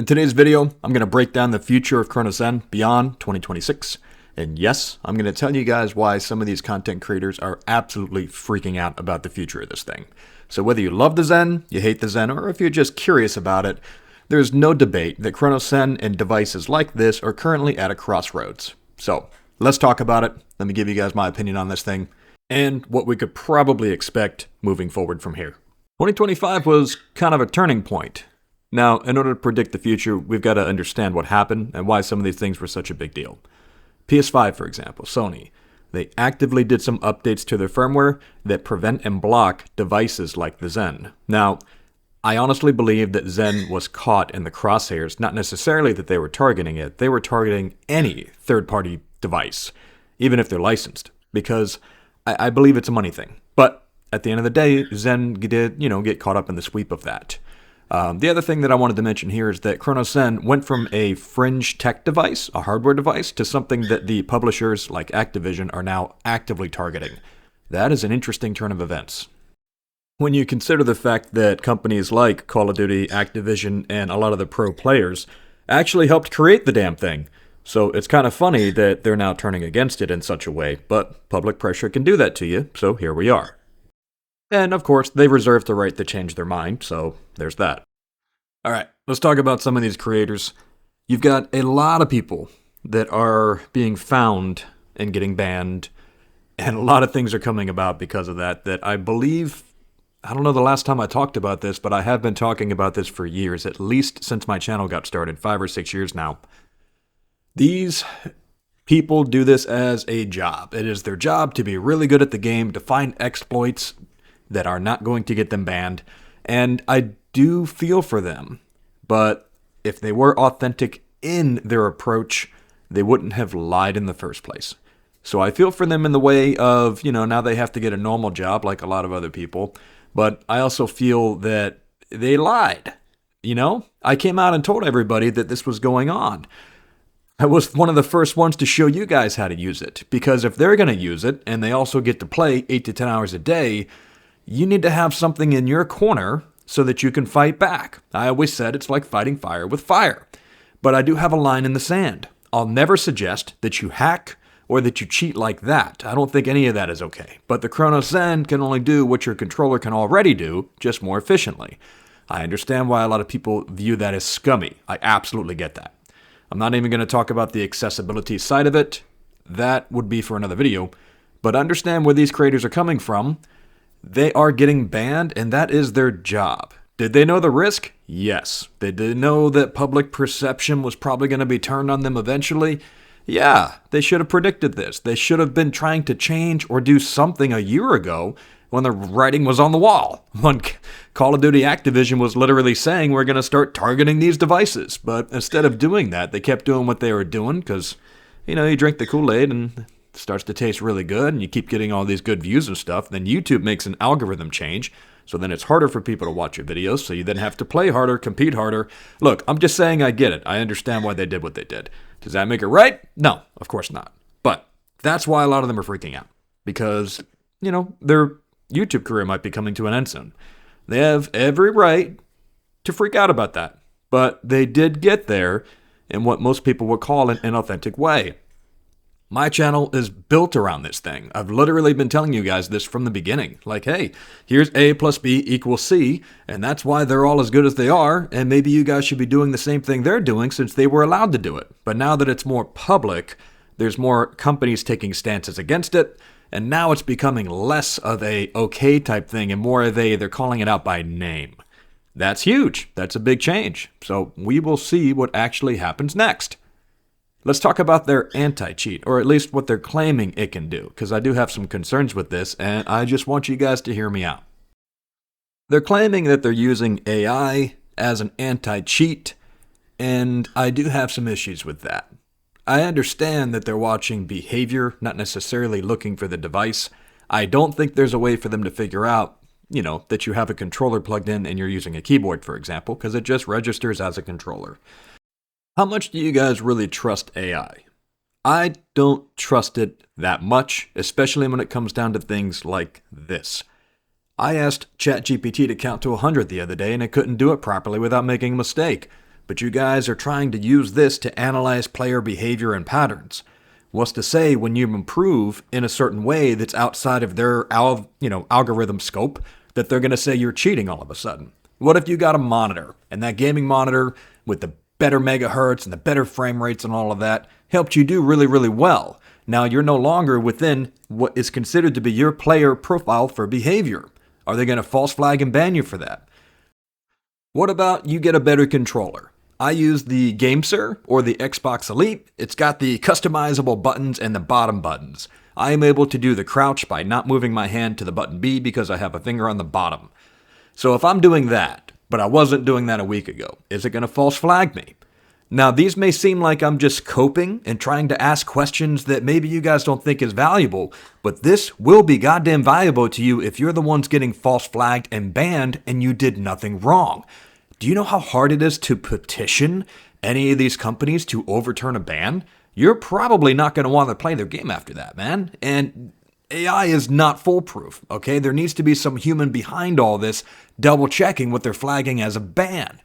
In today's video, I'm going to break down the future of Cronus Zen beyond 2026. And yes, I'm going to tell you guys why some of these content creators are absolutely freaking out about the future of this thing. So whether you love the Zen, you hate the Zen, or if you're just curious about it, there's no debate that Cronus Zen and devices like this are currently at a crossroads. So let's talk about it. Let me give you guys my opinion on this thing and what we could probably expect moving forward from here. 2025 was kind of a turning point. Now, in order to predict the future, we've got to understand what happened and why some of these things were such a big deal. PS5, for example, Sony, they actively did some updates to their firmware that prevent and block devices like the Zen. Now, I honestly believe that Zen was caught in the crosshairs, not necessarily that they were targeting it, they were targeting any third-party device, even if they're licensed, because I believe it's a money thing. But at the end of the day, Zen did, get caught up in the sweep of that. The other thing that I wanted to mention here is that Cronuszen went from a fringe tech device, a hardware device, to something that the publishers like Activision are now actively targeting. That is an interesting turn of events. When you consider the fact that companies like Call of Duty, Activision, and a lot of the pro players actually helped create the damn thing. So it's kind of funny that they're now turning against it in such a way, but public pressure can do that to you, so here we are. And of course, they reserve the right to change their mind, so there's that. Alright, let's talk about some of these creators. You've got a lot of people that are being found and getting banned, and a lot of things are coming about because of that I believe, I don't know the last time I talked about this, but I have been talking about this for years, at least since my channel got started, 5 or 6 years now. These people do this as a job. It is their job to be really good at the game, to find exploits that are not going to get them banned, and I do feel for them, but if they were authentic in their approach, they wouldn't have lied in the first place. So I feel for them in the way of, now they have to get a normal job like a lot of other people, but I also feel that they lied. I came out and told everybody that this was going on. I was one of the first ones to show you guys how to use it, because if they're going to use it and they also get to play 8 to 10 hours a day, you need to have something in your corner so that you can fight back. I always said it's like fighting fire with fire. But I do have a line in the sand. I'll never suggest that you hack or that you cheat like that. I don't think any of that is okay. But the Cronus Zen can only do what your controller can already do, just more efficiently. I understand why a lot of people view that as scummy. I absolutely get that. I'm not even going to talk about the accessibility side of it. That would be for another video. But understand where these creators are coming from. They are getting banned, and that is their job. Did they know the risk? Yes. Did they know that public perception was probably going to be turned on them eventually? Yeah, they should have predicted this. They should have been trying to change or do something a year ago when the writing was on the wall. When Call of Duty Activision was literally saying we're going to start targeting these devices. But instead of doing that, they kept doing what they were doing because, you drink the Kool-Aid and starts to taste really good and you keep getting all these good views and stuff, then YouTube makes an algorithm change, so then it's harder for people to watch your videos, so you then have to play harder, compete harder. Look, I'm just saying I get it. I understand why they did what they did. Does that make it right? No, of course not. But that's why a lot of them are freaking out, because, their YouTube career might be coming to an end soon. They have every right to freak out about that, but they did get there in what most people would call an inauthentic way. My channel is built around this thing. I've literally been telling you guys this from the beginning. Like, hey, here's A plus B equals C, and that's why they're all as good as they are, and maybe you guys should be doing the same thing they're doing since they were allowed to do it. But now that it's more public, there's more companies taking stances against it, and now it's becoming less of a okay type thing and more of they're calling it out by name. That's huge. That's a big change. So we will see what actually happens next. Let's talk about their anti-cheat, or at least what they're claiming it can do, because I do have some concerns with this, and I just want you guys to hear me out. They're claiming that they're using AI as an anti-cheat, and I do have some issues with that. I understand that they're watching behavior, not necessarily looking for the device. I don't think there's a way for them to figure out, that you have a controller plugged in and you're using a keyboard, for example, because it just registers as a controller. How much do you guys really trust AI? I don't trust it that much, especially when it comes down to things like this. I asked ChatGPT to count to 100 the other day and it couldn't do it properly without making a mistake. but you guys are trying to use this to analyze player behavior and patterns. What's to say when you improve in a certain way that's outside of their algorithm scope that they're going to say you're cheating all of a sudden? What if you got a monitor, and that gaming monitor with the better megahertz and the better frame rates and all of that helped you do really, really well? Now you're no longer within what is considered to be your player profile for behavior. Are they going to false flag and ban you for that? What about you get a better controller? I use the Gamesir or the Xbox Elite. It's got the customizable buttons and the bottom buttons. I am able to do the crouch by not moving my hand to the button B because I have a finger on the bottom. So if I'm doing that, but I wasn't doing that a week ago, is it going to false flag me? Now, these may seem like I'm just coping and trying to ask questions that maybe you guys don't think is valuable, but this will be goddamn valuable to you if you're the ones getting false flagged and banned and you did nothing wrong. Do you know how hard it is to petition any of these companies to overturn a ban? You're probably not going to want to play their game after that, man. And AI is not foolproof, okay? There needs to be some human behind all this double checking what they're flagging as a ban.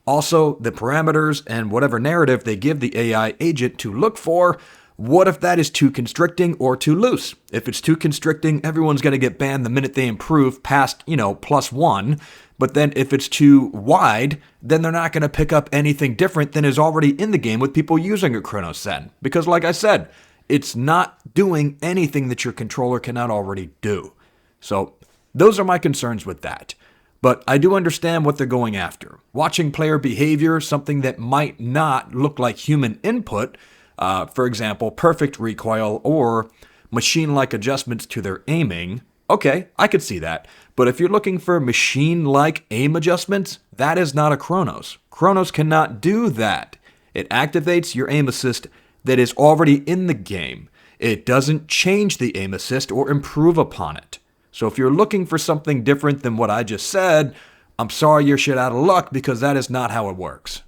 Also, the parameters and whatever narrative they give the AI agent to look for, what if that is too constricting or too loose? If it's too constricting, everyone's going to get banned the minute they improve past, +1. But then if it's too wide, then they're not going to pick up anything different than is already in the game with people using a Cronus Zen. Because like I said, it's not doing anything that your controller cannot already do. So those are my concerns with that. But I do understand what they're going after. Watching player behavior, something that might not look like human input, for example, perfect recoil or machine-like adjustments to their aiming, okay, I could see that. But if you're looking for machine-like aim adjustments, that is not a Kronos. Kronos cannot do that. It activates your aim assist that is already in the game. It doesn't change the aim assist or improve upon it. So if you're looking for something different than what I just said, I'm sorry you're shit out of luck because that is not how it works.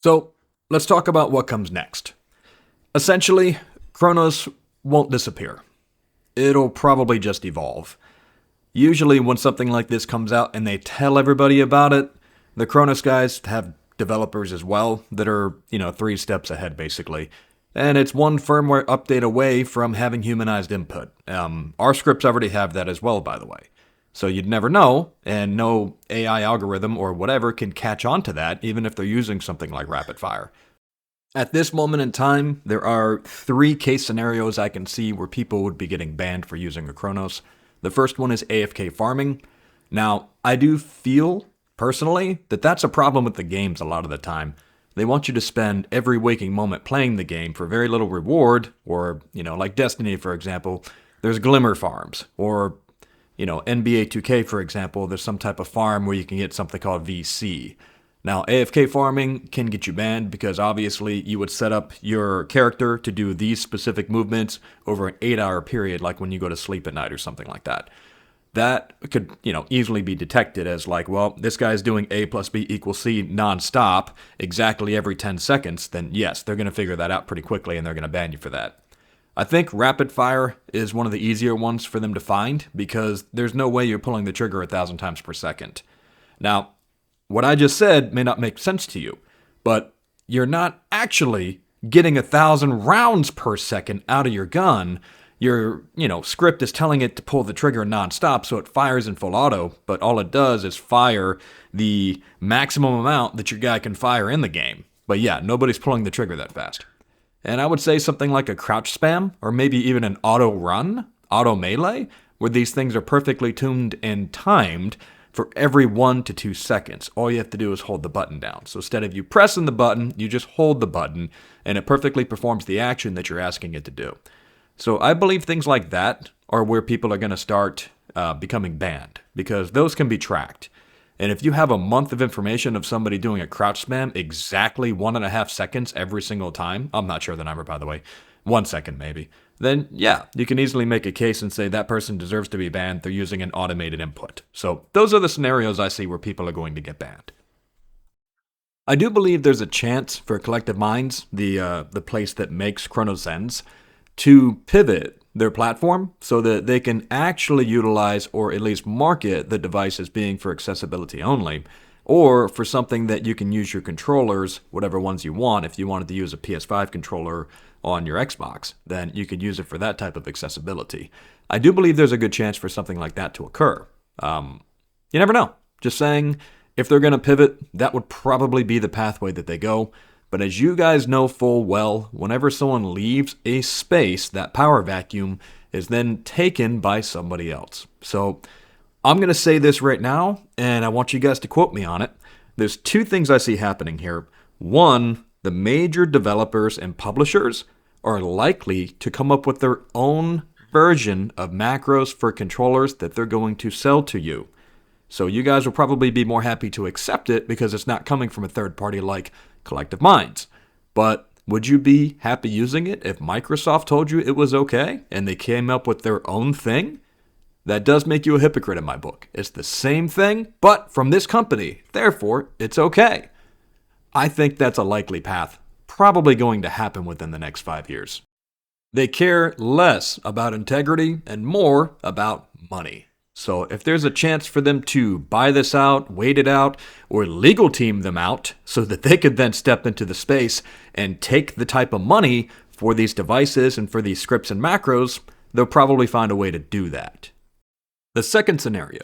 So let's talk about what comes next. Essentially, Kronos won't disappear. It'll probably just evolve. Usually when something like this comes out and they tell everybody about it, the Kronos guys have developers as well that are, 3 steps ahead basically. And it's one firmware update away from having humanized input. Our scripts already have that as well, by the way. So you'd never know, and no AI algorithm or whatever can catch on to that, even if they're using something like rapid fire. At this moment in time, there are 3 case scenarios I can see where people would be getting banned for using a Kronos. The first one is AFK farming. Now, I do feel, personally, that that's a problem with the games a lot of the time. They want you to spend every waking moment playing the game for very little reward, or, like Destiny, for example, there's glimmer farms, or, NBA 2K, for example, there's some type of farm where you can get something called VC. Now, AFK farming can get you banned because obviously you would set up your character to do these specific movements over an 8-hour period, like when you go to sleep at night or something like that. That could, easily be detected as like, well, this guy's doing A plus B equals C nonstop exactly every 10 seconds, then yes, they're going to figure that out pretty quickly and they're going to ban you for that. I think rapid fire is one of the easier ones for them to find because there's no way you're pulling the trigger 1,000 times per second. Now, what I just said may not make sense to you, but you're not actually getting 1,000 rounds per second out of your gun. Your, script is telling it to pull the trigger nonstop, so it fires in full auto, but all it does is fire the maximum amount that your guy can fire in the game. But yeah, nobody's pulling the trigger that fast. And I would say something like a crouch spam, or maybe even an auto run, auto melee, where these things are perfectly tuned and timed for every 1 to 2 seconds. All you have to do is hold the button down. So instead of you pressing the button, you just hold the button, and it perfectly performs the action that you're asking it to do. So I believe things like that are where people are going to start becoming banned, because those can be tracked. And if you have a month of information of somebody doing a crouch spam exactly 1.5 seconds every single time, I'm not sure the number, by the way, 1 second maybe, then yeah, you can easily make a case and say that person deserves to be banned. They're using an automated input. So those are the scenarios I see where people are going to get banned. I do believe there's a chance for Collective Minds, the place that makes Cronuszen, to pivot their platform so that they can actually utilize or at least market the device as being for accessibility only. or for something that you can use your controllers, whatever ones you want. If you wanted to use a PS5 controller on your Xbox, then you could use it for that type of accessibility. I do believe there's a good chance for something like that to occur. You never know. Just saying, if they're going to pivot, that would probably be the pathway that they go. But as you guys know full well, whenever someone leaves a space, that power vacuum is then taken by somebody else. So I'm going to say this right now, and I want you guys to quote me on it. There's two things I see happening here. One, the major developers and publishers are likely to come up with their own version of macros for controllers that they're going to sell to you. So you guys will probably be more happy to accept it because it's not coming from a third party like Collective Minds. But would you be happy using it if Microsoft told you it was okay and they came up with their own thing? That does make you a hypocrite in my book. It's the same thing, but from this company. Therefore, it's okay. I think that's a likely path, probably going to happen within the next 5 years. They care less about integrity and more about money. So if there's a chance for them to buy this out, wait it out, or legal team them out so that they could then step into the space and take the type of money for these devices and for these scripts and macros, they'll probably find a way to do that. The second scenario,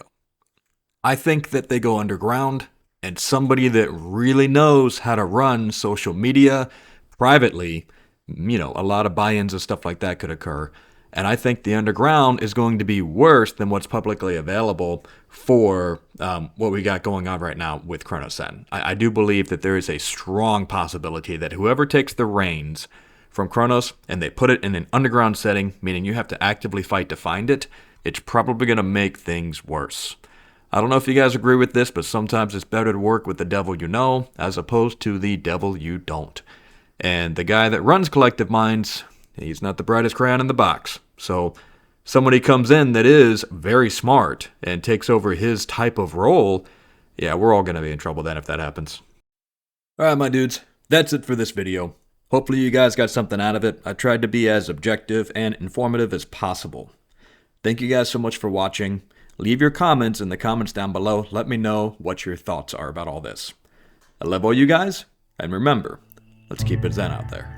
I think that they go underground and somebody that really knows how to run social media privately, a lot of buy-ins and stuff like that could occur. And I think the underground is going to be worse than what's publicly available for what we got going on right now with Cronus Zen. I do believe that there is a strong possibility that whoever takes the reins from Kronos and they put it in an underground setting, meaning you have to actively fight to find it, it's probably going to make things worse. I don't know if you guys agree with this, but sometimes it's better to work with the devil you know as opposed to the devil you don't. And the guy that runs Collective Minds, he's not the brightest crayon in the box. So somebody comes in that is very smart and takes over his type of role, yeah, we're all going to be in trouble then if that happens. All right, my dudes, that's it for this video. Hopefully you guys got something out of it. I tried to be as objective and informative as possible. Thank you guys so much for watching. Leave your comments in the comments down below. Let me know what your thoughts are about all this. I love all you guys, and remember, let's keep it Zen out there.